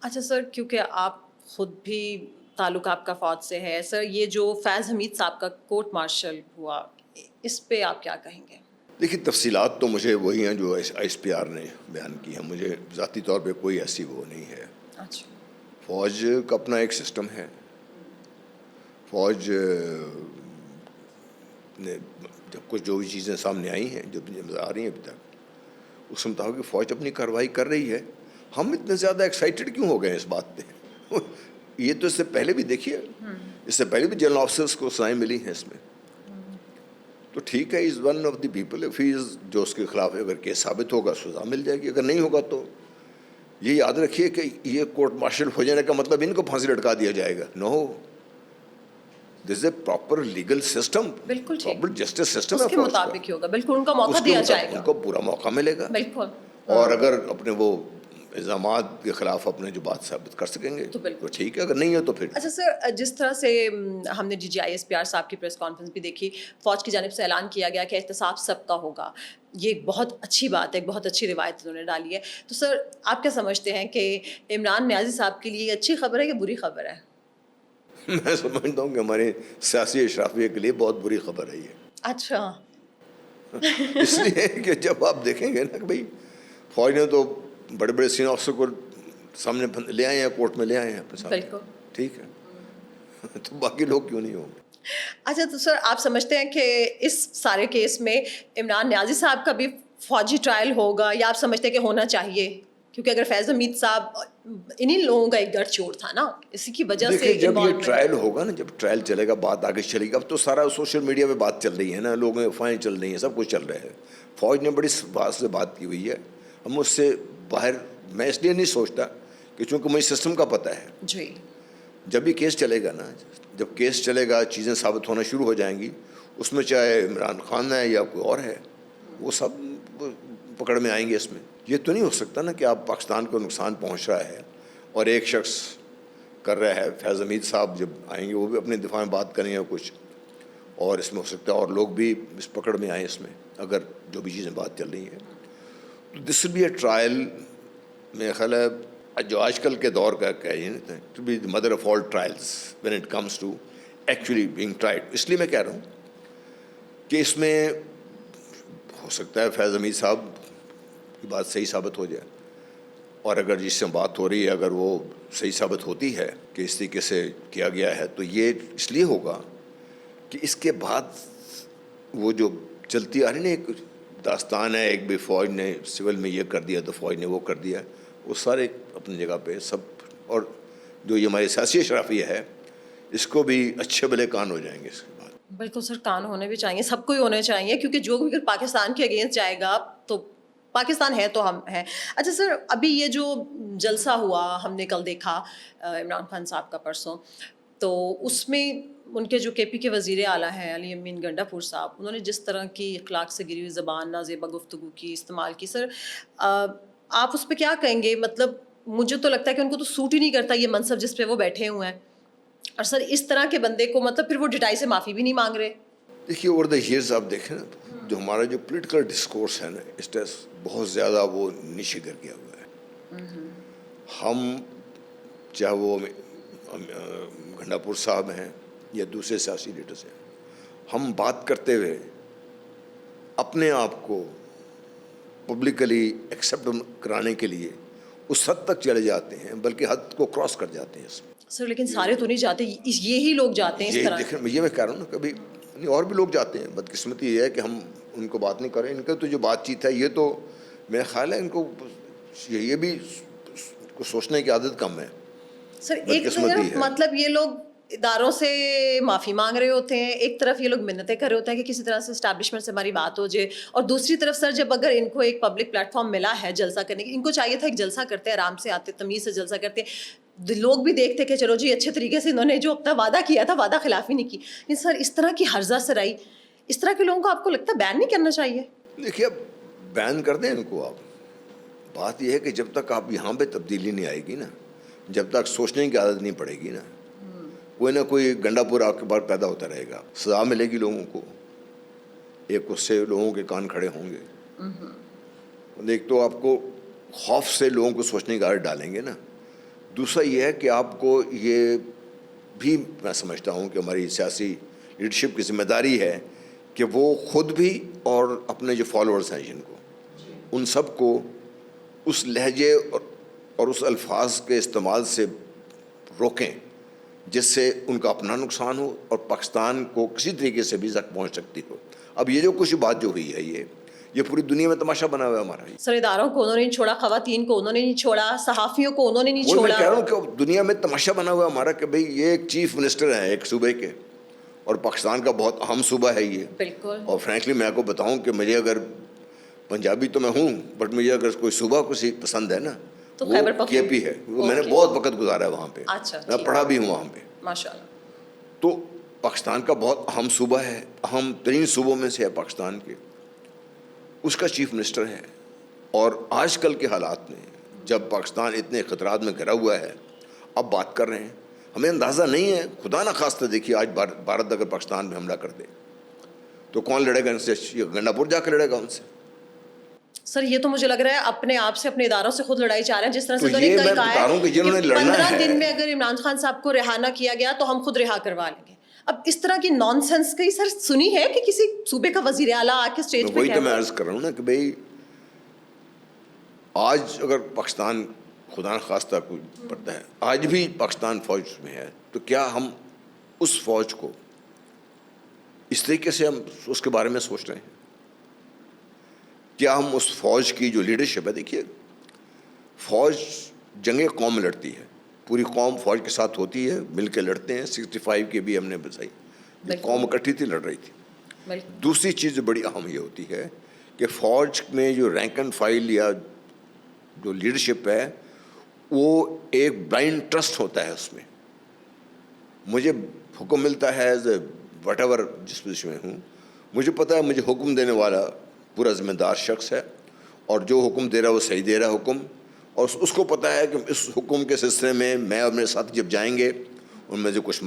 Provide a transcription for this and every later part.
اچھا سر، کیونکہ آپ خود بھی تعلق آپ کا فوج سے ہے سر، یہ جو فیض حمید صاحب کا کورٹ مارشل ہوا، اس پہ آپ کیا کہیں گے؟ دیکھیے تفصیلات تو مجھے وہی ہیں جو ایس پی آر نے بیان کی ہیں، مجھے ذاتی طور پہ کوئی ایسی وہ نہیں ہے. اچھا. فوج کا اپنا ایک سسٹم ہے. فوج نے جب کچھ جو بھی چیزیں سامنے آئی ہیں جو آ رہی ہیں ابھی تک، اس مطابق فوج اپنی کارروائی کر رہی ہے. ہم اتنے زیادہ ایکسائٹیڈ کیوں ہو گئے ہیں اس بات پہ؟ یہ تو اس سے پہلے بھی دیکھیے، اس سے پہلے بھی جنرل آفیسرس کو سزائیں ملی ہیں اس میں. تو ٹھیک ہے، is one of the people, if he is, جو اس کے خلاف اگر کیس ثابت ہوگا سزا مل جائے گی، اگر نہیں ہوگا تو یہ یاد رکھیے کہ یہ کورٹ مارشل ہو جانے کا مطلب ان کو پھانسی لٹکا دیا جائے گا. نو، دس از اے پراپر لیگل سسٹم، بالکل ٹھیک، پراپر جسٹس سسٹم اس ہے کے فوج کا. مطابق ہی ہوگا، بالکل ان کو موقع اس کے دیا جائے مطابق گا. ان کو پورا موقع ملے گا. بالکل. اور اگر اپنے وہ الزامات کے خلاف اپنے جو بات ثابت کر سکیں گے تو بالکل تو ٹھیک ہے، اگر نہیں ہے تو پھر. اچھا سر، جس طرح سے ہم نے DGI SPR صاحب کی پریس کانفرنس بھی دیکھی، فوج کی جانب سے اعلان کیا گیا کہ احتساب سب کا ہوگا، یہ بہت اچھی بات ہے، بہت اچھی روایت انہوں نے ڈالی ہے. تو سر آپ کیا سمجھتے ہیں کہ عمران نیازی صاحب کے لیے یہ اچھی خبر ہے یا بری خبر ہے؟ میں سمجھتا ہوں کہ ہمارے سیاسی اشرافیہ کے لیے بہت بری خبر ہے یہ. اچھا. اس لیے کہ جب آپ دیکھیں گے نا کہ بھائی فوج نے تو بڑے بڑے سینئر آفیسر کو سامنے لے آئے ہیں، کورٹ میں لے آئے ہیں اپنے ساتھ. بالکل. ٹھیک ہے، تو باقی لوگ کیوں نہیں ہوں گے؟ اچھا تو سر آپ سمجھتے ہیں کہ اس سارے کیس میں عمران نیازی صاحب کا بھی فوجی ٹرائل ہوگا، یا آپ سمجھتے ہیں کہ ہونا چاہیے؟ کیونکہ اگر فیض حمید صاحب انہی لوگوں کا ایک گڑھ چور تھا نا، اسی کی وجہ سے دیکھیے جب یہ انوالومنٹ. ٹرائل ہوگا نا، جب ٹرائل چلے گا، بات آگے چلے گی. اب تو سارا سوشل میڈیا پہ بات چل رہی ہے نا، لوگوں افواہیں چل رہی ہیں، سب کچھ چل رہا ہے. فوج نے بڑی بات سے بات کی ہوئی ہے. ہم اس سے باہر، میں اس لیے نہیں سوچتا کہ چونکہ مجھے سسٹم کا پتہ ہے. جی. جب بھی کیس چلے گا نا، جب کیس چلے گا، چیزیں ثابت ہونا شروع ہو جائیں گی، اس میں چاہے عمران خان ہے یا کوئی اور ہے، وہ سب پکڑ میں آئیں گے. اس میں یہ تو نہیں ہو سکتا نا کہ آپ پاکستان کو نقصان پہنچ رہا ہے اور ایک شخص کر رہا ہے. فیض حمید صاحب جب آئیں گے وہ بھی اپنے دفاع میں بات کریں گے کچھ، اور اس میں ہو سکتا ہے اور لوگ بھی اس پکڑ میں آئیں اس میں، اگر جو بھی چیزیں بات چل رہی ہیں. تو دس ول بی اے ٹرائل. میرا خیال ہے جو آج کل کے دور کا to be the mother of all trials when it comes to actually being tried. اس لیے میں کہہ رہا ہوں کہ اس میں ہو سکتا ہے فیض حمید صاحب کی بات صحیح ثابت ہو جائے، اور اگر جس سے بات ہو رہی ہے اگر وہ صحیح ثابت ہوتی ہے کہ اس طریقے سے کیا گیا ہے، تو یہ اس لیے ہوگا کہ اس کے بعد وہ جو چلتی آ رہی نا ایک داستان ہے، ایک بھی فوج نے سول میں یہ کر دیا تو فوج نے وہ کر دیا، وہ سارے اپنی جگہ پہ سب. اور جو یہ ہماری سیاسی اشرافیہ ہے، اس کو بھی اچھے بھلے کان ہو جائیں گے اس کے بعد. بالکل سر، کان ہونے بھی چاہیے، سب کو ہی ہونے چاہیے، کیونکہ جو بھی اگر پاکستان کے اگینسٹ جائے گا تو پاکستان ہے تو ہم ہیں. اچھا سر، ابھی یہ جو جلسہ ہوا ہم نے کل دیکھا عمران خان صاحب کا پرسوں، تو اس میں ان کے جو KP کے وزیر اعلیٰ ہیں علی امین گنڈا پور صاحب، انہوں نے جس طرح کی اخلاق سے گری ہوئی زبان، نازیبا گفتگو کی استعمال کی، سر آپ اس پہ کیا کہیں گے؟ مطلب مجھے تو لگتا ہے کہ ان کو تو سوٹ ہی نہیں کرتا یہ منصب جس پہ وہ بیٹھے ہوئے ہیں، اور سر اس طرح کے بندے کو مطلب پھر وہ ڈٹائی سے معافی بھی نہیں مانگ رہے. دیکھیے اوور دا ایئرز آپ دیکھیں نا، جو ہمارا جو پولیٹیکل ڈسکورس ہے نا، اس کا بہت زیادہ وہ نیچے گر گیا ہوا ہے. ہم چاہے وہ گنڈا پور صاحب ہیں یا دوسرے سیاسی لیڈرز ہیں، ہم بات کرتے ہوئے اپنے آپ کو پبلکلی ایکسیپٹ کرانے کے لیے اس حد تک چلے جاتے ہیں، بلکہ حد کو کراس کر جاتے ہیں اس میں. سر لیکن سارے تو نہیں جاتے، یہی لوگ جاتے ہیں اس یہ طرح. دیکھیں، یہ میں کہہ رہا ہوں نا، کبھی اور بھی لوگ جاتے ہیں. بدقسمتی یہ ہے کہ ہم ان کو بات نہیں کریں. ان کا تو جو بات چیت ہے، یہ تو میرا خیال ہے ان کو یہ بھی سوچنے کی عادت کم ہے. سر ایک بدقسمتی طرف ہے. مطلب یہ لوگ اداروں سے معافی مانگ رہے ہوتے ہیں، ایک طرف یہ لوگ منتیں کر رہے ہوتے ہیں کہ کسی طرح سے اسٹیبلشمنٹ سے ہماری بات ہو جائے، اور دوسری طرف سر جب اگر ان کو ایک پبلک پلیٹ فارم ملا ہے جلسہ کرنے کی، ان کو چاہیے تھا ایک جلسہ کرتے، آرام سے آتے، تمیز سے جلسہ کرتے، لوگ بھی دیکھتے کہ چلو جی اچھے طریقے سے انہوں نے جو اپنا وعدہ کیا تھا وعدہ خلافی نہیں کی. لیکن سر اس طرح کی ہرزہ سرائی، اس طرح کے لوگوں کو آپ کو لگتا ہے بین نہیں کرنا چاہیے؟ دیکھیے اب بین کر دیں ان کو آپ. بات یہ ہے کہ جب تک آپ یہاں پہ تبدیلی نہیں آئے گی نا، جب تک سوچنے کی عادت نہیں پڑے گی نا، کوئی نہ کوئی گنڈا پور آپ کے بعد پیدا ہوتا رہے گا. سزا ملے گی لوگوں کو، ایک اس سے لوگوں کے کان کھڑے ہوں گے. ایک تو آپ کو خوف سے لوگوں کو سوچنے کی عادت ڈالیں گے نا، دوسرا یہ ہے کہ آپ کو یہ بھی میں سمجھتا ہوں کہ ہماری سیاسی لیڈرشپ کی ذمہ داری ہے کہ وہ خود بھی اور اپنے جو فالوورز ہیں جن کو ان سب کو اس لہجے اور اس الفاظ کے استعمال سے روکیں جس سے ان کا اپنا نقصان ہو اور پاکستان کو کسی طریقے سے بھی زخم پہنچ سکتی ہو. اب یہ جو کچھ بات جو ہوئی ہے یہ پوری دنیا میں تماشا بنا ہوا ہے ہمارا. سر اداروں کو انہوں نے نہیں چھوڑا, خواتین کو انہوں نے نہیں چھوڑا, صحافیوں کو انہوں نے نہیں وہ میں چھوڑا. کہہ رہا ہوں کہ دنیا میں تماشا بنا ہوا ہے ہمارا کہ بھئی یہ ایک چیف منسٹر ہیں ایک صوبے کے, اور پاکستان کا بہت اہم صوبہ ہے یہ. بالکل. اور فرینکلی میں آپ کو بتاؤں کہ مجھے اگر پنجابی تو میں ہوں بٹ مجھے اگر کوئی صوبہ کسی پسند ہے نا تو وہ خیبر کے پی ہے. وہ میں نے بہت وقت گزارا ہے وہاں پہ, اچھا, میں پڑھا بھی ہوں وہاں پہ. ماشاء اللہ. تو پاکستان کا بہت اہم صوبہ ہے, اہم ترین صوبوں میں سے ہے پاکستان کے, اس کا چیف منسٹر ہے. اور آج کل کے حالات میں جب پاکستان اتنے خطرات میں گھرا ہوا ہے اب بات کر رہے ہیں, ہمیں اندازہ نہیں ہے, خدا نہ خواستہ دیکھیے آج بھارت اگر پاکستان میں حملہ کر دے تو کون لڑے گا ان سے؟ گنڈا پور جا کے لڑے گا ان سے. سر یہ تو مجھے لگ رہا ہے اپنے آپ سے اپنے اداروں سے خود لڑائی چاہ رہے ہیں, جس طرح سے تو انہوں نے یہ کل میں کہا بتا رہا ہوں کہ جنہوں نے ہے لڑنا 15 ہے دن میں اگر عمران خان صاحب کو رہا نہ کیا گیا تو ہم خود رہا کروا لیں گے. اب اس طرح کی نان سینس کئی سر سنی ہے کہ کسی صوبے کا وزیر اعلیٰ آ کے اسٹیج پہ وہی تو میں عرض کر رہا ہوں نا کہ بھئی آج اگر پاکستان خدا نخواستہ کوئی پڑتا ہے, آج بھی پاکستان فوج میں ہے, تو کیا ہم اس فوج کو اس طریقے سے ہم اس کے بارے میں سوچ رہے ہیں؟ کیا ہم اس فوج کی جو لیڈرشپ ہے, دیکھیے فوج جنگیں قوم لڑتی ہے, پوری قوم فوج کے ساتھ ہوتی ہے, مل کے لڑتے ہیں. 65 کی بھی ہم نے بتائی, یہ قوم اکٹھی تھی, لڑ رہی تھی. دوسری چیز جو بڑی اہم یہ ہوتی ہے کہ فوج میں جو رینک اینڈ فائل یا جو لیڈرشپ ہے وہ ایک بلائنڈ ٹرسٹ ہوتا ہے. اس میں مجھے حکم ملتا ہے ایز اے وٹ ایور جس پوزیشن میں ہوں, مجھے پتہ ہے مجھے حکم دینے والا پورا ذمہ دار شخص ہے, اور جو حکم دے رہا ہے وہ صحیح دے رہا ہے حکم, اور اس کو پتہ ہے کہ اس حکم کے سلسلے میں میں اور میرے ساتھ جب جائیں گے ان میں سے کچھ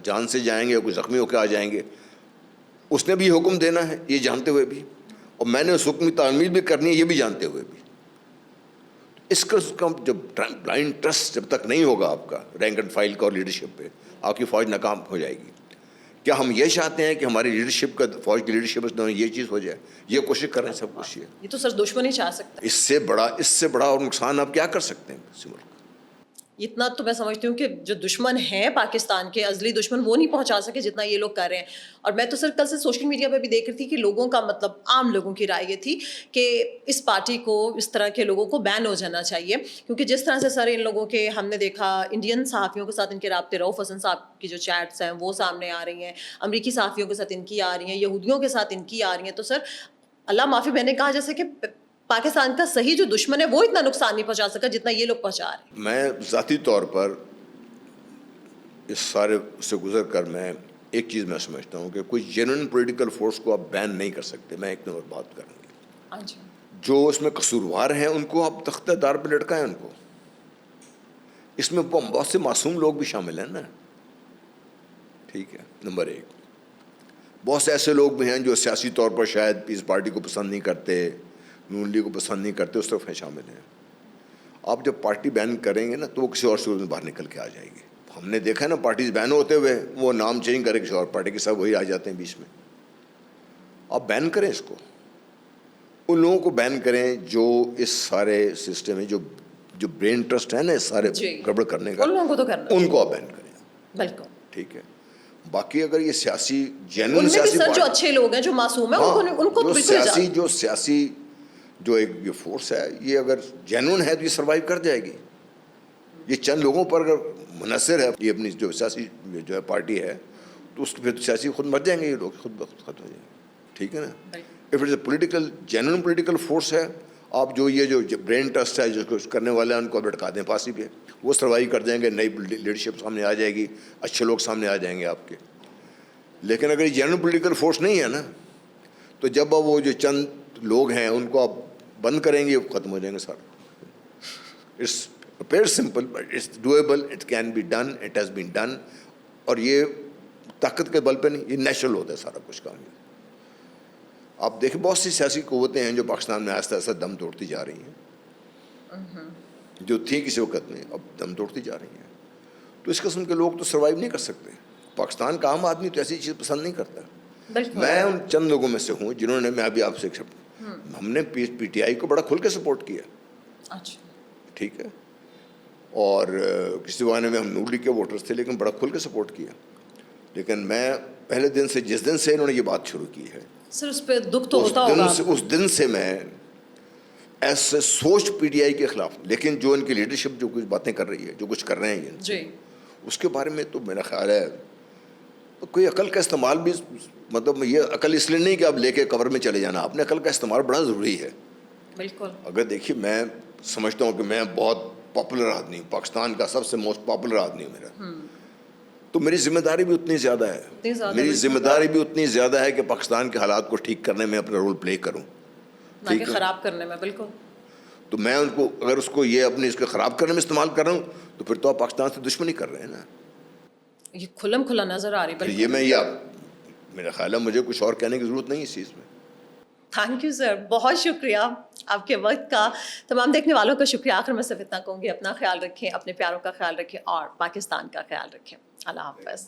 جان سے جائیں گے, کچھ زخمی ہو کے آ جائیں گے. اس نے بھی حکم دینا ہے یہ جانتے ہوئے بھی, اور میں نے اس حکم کی تعمیل بھی کرنی ہے یہ بھی جانتے ہوئے بھی. اس کا جب بلائنڈ ٹرسٹ جب تک نہیں ہوگا آپ کا رینک اینڈ فائل کا اور لیڈرشپ پہ, آپ کی فوج ناکام ہو جائے گی. کیا ہم یہ چاہتے ہیں کہ ہماری لیڈرشپ کا, فوج کی لیڈرشپ میں یہ چیز ہو جائے؟ یہ کوشش کر رہے ہیں سب کچھ. یہ تو سر دشمن ہی چاہ سکتا ہے. اس سے بڑا اور نقصان آپ کیا کر سکتے ہیں اس ملک؟ اتنا تو میں سمجھتی ہوں کہ جو دشمن ہیں پاکستان کے ازلی دشمن وہ نہیں پہنچا سکے جتنا یہ لوگ کر رہے ہیں. اور میں تو سر کل سے سوشل میڈیا پہ بھی دیکھ رہی تھی کہ لوگوں کا مطلب عام لوگوں کی رائے یہ تھی کہ اس پارٹی کو, اس طرح کے لوگوں کو بین ہو جانا چاہیے, کیونکہ جس طرح سے سر ان لوگوں کے ہم نے دیکھا انڈین صحافیوں کے ساتھ ان کے رابطے, رؤف حسن صاحب کی جو چیٹس ہیں وہ سامنے آ رہی ہیں, امریکی صحافیوں کے ساتھ ان کی آ رہی ہیں, یہودیوں کے ساتھ ان کی آ رہی ہیں. تو سر اللہ معافی, میں نے کہا جیسے کہ پاکستان کا صحیح جو دشمن ہے وہ اتنا نقصان نہیں پہنچا سکا جتنا یہ لوگ پہنچا رہے ہیں. میں ذاتی طور پر اس سارے سے گزر کر میں ایک چیز میں سمجھتا ہوں کہ کوئی جینوئن پولیٹیکل فورس کو آپ بین نہیں کر سکتے. میں ایک نمبر بات کروں گی, جو اس میں قصوروار ہیں ان کو آپ تختہ دار پہ لٹکائیں ان کو. اس میں بہت سے معصوم لوگ بھی شامل ہیں نا, ٹھیک ہے, نمبر ایک. بہت سے ایسے لوگ بھی ہیں جو سیاسی طور پر شاید اس پارٹی کو پسند نہیں کرتے, نون لیگ کو پسند نہیں کرتے, اس طرف ہیں شامل ہیں. آپ جب پارٹی بین کریں گے نا تو وہ کسی اور صورت میں باہر نکل کے آ جائے گی. ہم نے دیکھا نا پارٹیز بین ہوتے ہوئے وہ نام چینج کرے کسی اور پارٹی کے, سب وہی آ جاتے ہیں بیچ میں. آپ بین کریں اس کو, ان لوگوں کو بین کریں جو اس سارے سسٹم میں جو برین ٹرسٹ ہے نا اس سارے گڑبڑ کرنے کا, ان لوگوں کو تو کرنا, ان کو آپ بین کریں. بالکل ٹھیک ہے. باقی اگر یہ سیاسی جینوئن ان میں بھی سیاسی سر جو اچھے لوگ ہیں جو معصوم ہیں ان کو جو سیاسی جو ایک یہ فورس ہے یہ اگر جینوئن ہے تو یہ سروائیو کر جائے گی. یہ چند لوگوں پر اگر منحصر ہے یہ اپنی جو سیاسی جو ہے پارٹی ہے تو اس پھر سیاسی خود مر جائیں گے, یہ لوگ خود بخود ختم ہو جائیں گے. ٹھیک ہے نا. If it is a political genuine political force ہے, آپ جو یہ جو برین ٹرسٹ ہے جو کچھ کرنے والے ہیں ان کو لٹکا دیں پھانسی پہ, وہ سروائیو کر جائیں گے, نئی لیڈرشپ سامنے آ جائے گی, اچھے لوگ سامنے آ جائیں گے آپ کے. لیکن اگر یہ جینوئن پولیٹیکل فورس نہیں ہے نا تو جب وہ جو چند لوگ ہیں ان کو آپ بند کریں گے ختم ہو جائیں گے سارا. It's very simple, it's doable, it can be done, it has been done. اور یہ طاقت کے بل پہ نہیں, یہ نیچرل ہوتا ہے سارا کچھ کام. آپ دیکھیں بہت سی سیاسی قوتیں ہیں جو پاکستان میں آہستہ آہستہ دم توڑتی جا رہی ہیں. جو تھی کسی وقت میں اب دم توڑتی جا رہی ہیں. تو اس قسم کے لوگ تو سروائیو نہیں کر سکتے. پاکستان کا عام آدمی تو ایسی چیز پسند نہیں کرتا. بالکل. میں ان چند لوگوں میں سے ہوں جنہوں نے, میں ابھی آپ سے ہم نے پی ٹی آئی کو بڑا کھل کے سپورٹ کیا. اچھا. ٹھیک ہے, اور کسی زمانے میں ہم نون لیگ کے ووٹرز تھے لیکن بڑا کھل کے سپورٹ کیا. لیکن میں پہلے دن سے, جس دن سے انہوں نے یہ بات شروع کی ہے, سر اس پہ دکھ تو ہوتا ہوگا. اس دن سے میں ایسے سوچ پی ٹی آئی کے خلاف, لیکن جو ان کی لیڈرشپ جو کچھ باتیں کر رہی ہے, جو کچھ کر رہے ہیں جی, اس کے بارے میں تو میرا خیال ہے کوئی عقل کا استعمال بھی, مطلب یہ عقل اس لیے نہیں کہ آپ لے کے قبر میں چلے جانا, اپنے عقل کا استعمال بڑا ضروری ہے. بالکل. اگر دیکھیے, میں سمجھتا ہوں کہ میں بہت پاپولر آدمی ہوں, پاکستان کا سب سے موسٹ پاپولر آدمی ہوں میرا, تو میری ذمہ داری بھی اتنی زیادہ ہے. میری ذمہ داری بھی اتنی زیادہ ہے کہ پاکستان کے حالات کو ٹھیک کرنے میں اپنا رول پلے کروں, نہ کہ خراب کرنے میں. بالکل. تو میں ان کو, اگر اس کو یہ اپنے اس کے خراب کرنے میں استعمال کر رہا ہوں تو پھر تو آپ پاکستان سے دشمنی کر رہے ہیں نا. یہ کھلم کھلا نظر آ رہی. بالکل. یہ میں میرا خیال ہے مجھے کچھ اور کہنے کی ضرورت نہیں اس چیز میں. تھینک یو سر, بہت شکریہ آپ کے وقت کا. تمام دیکھنے والوں کا شکریہ. آخر میں صرف اتنا کہوں گی, اپنا خیال رکھیں, اپنے پیاروں کا خیال رکھیں اور پاکستان کا خیال رکھیں. اللہ حافظ.